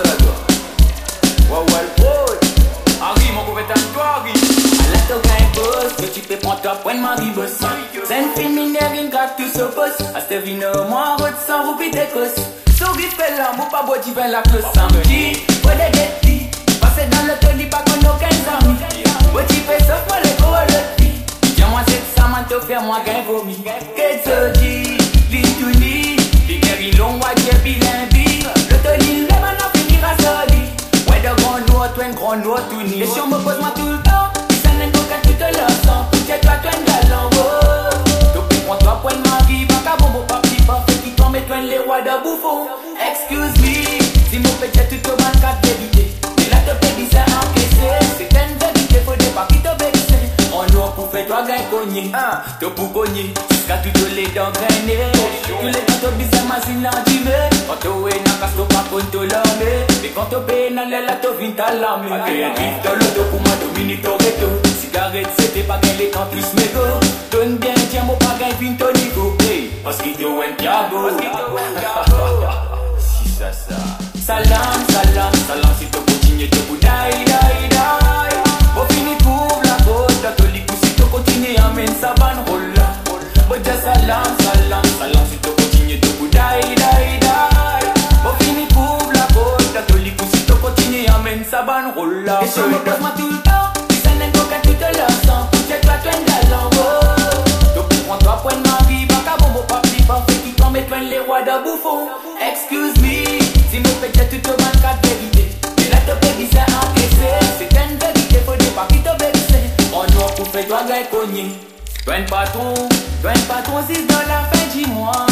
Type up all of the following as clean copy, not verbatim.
ça là toi. Wow, wow, Harry, mon compétent, toi, Harry. À la toga et boss, que tu peux prendre toi, point de Marie boss. C'est une fille mineure, une gratte, tout se boss. À ce vino, moi, route sans roupi d'écosse. Souris fait l'amour, pas beau, tu viens la close. Samedi, ouais, des guetti. Passer dans le toli, pas qu'on n'a aucun ami. Ouais, tu fais sauf moi, les gros, le petit. Tiens-moi, c'est ça, man, te faire moi, gain vomi. Qu'est-ce que tu dis, l'itouni. Les guéris longs, ouais, j'ai bilimbi. Le toli, le man, on finira soli. Ouais, de grand noix, toi, un grand noix, tout ni. Et si on me pose, moi, tout le temps. Si ça n'est qu'aucun, tu te lances. Poussez toi, toi, un galant, oh. Donc, prends-toi, point de ma vie, pas qu'à bon, pas petit, pas fait qui tombe, et toi, les rois de bouffon. Excuse me, si mon péché, tu te manques à vérité. Et là, te fais ça encaisser. C'est une vérité, faut pas qui te vexer. On nous pour faire toi, gain cogner. Te pour cogner, jusqu'à tout les dents grainer. Tous les temps, te bizarre, ma zine l'endimer. Quand tu es dans casse, tu pas contre l'armée. Mais quand tu payes dans l'aile, tu viens t'alarmer. Créatif, dans l'auto pour moi, Dominique Toretto. Cigarette, c'était pas gain les temps plus mégo. Donne bien, tiens, mon pas gain, vin ton niveau. Parce qu'il te went Thiago. Si ça. Salam, salam, salam, si tu continues, tu peux die, die, die. Bon, fini pour la côte, catholique, ou si tu continues, amène sa ban roll. Bon, déjà salam, salam, salam, si tu continues, tu peux die, die, die. Bon, fini pour la côte, catholique, ou si tu continues, amène sa ban roll. Et je me pose moi tout le temps, si ça n'est qu'aucun, tu te lances. J'ai toi, tu es un galant, oh. Donc, prends-toi, point de ma vie, pas qu'à bon, pas petit, pas fait qui tombe, et toi, les rois de bouffon. Excuse me. Si mon péché, tu te manques à vérité. Et là, te fais ça encaisser. C'est une vérité, faut pas qui te vexer. On doit pour faire toi, gars, cogner. Toi, un patron, 6 dans la fin du mois.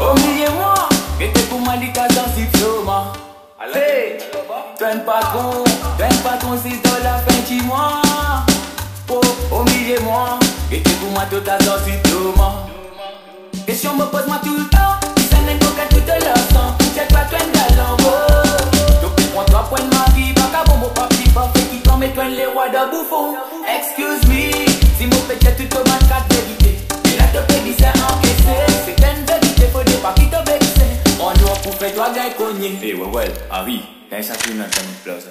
Au milieu, moi, et t'es pour moi, les cas dans ce soma. Hey, toi, un patron, 6 dans la fin du mois. Oh, au milieu, moi, et t'es pour moi, tout à dans ce soma. Et si on me pose, moi, tout le temps. Tu te lances, c'est toi, toi, un galant, oh. Donc, prends-toi, point de ma vie, pas qu'à bon, pas petit, pas fait qui tombe, et toi, les rois de bouffon. Excuse me, si mon péché, tu te manques à vérité. Et là, te fais ça encaisser. C'est une vérité, faut pas qui te vexer. On doit pour faire toi, gars, cogner. Hey, ouais, Harry, t'as un sacré dans ta place,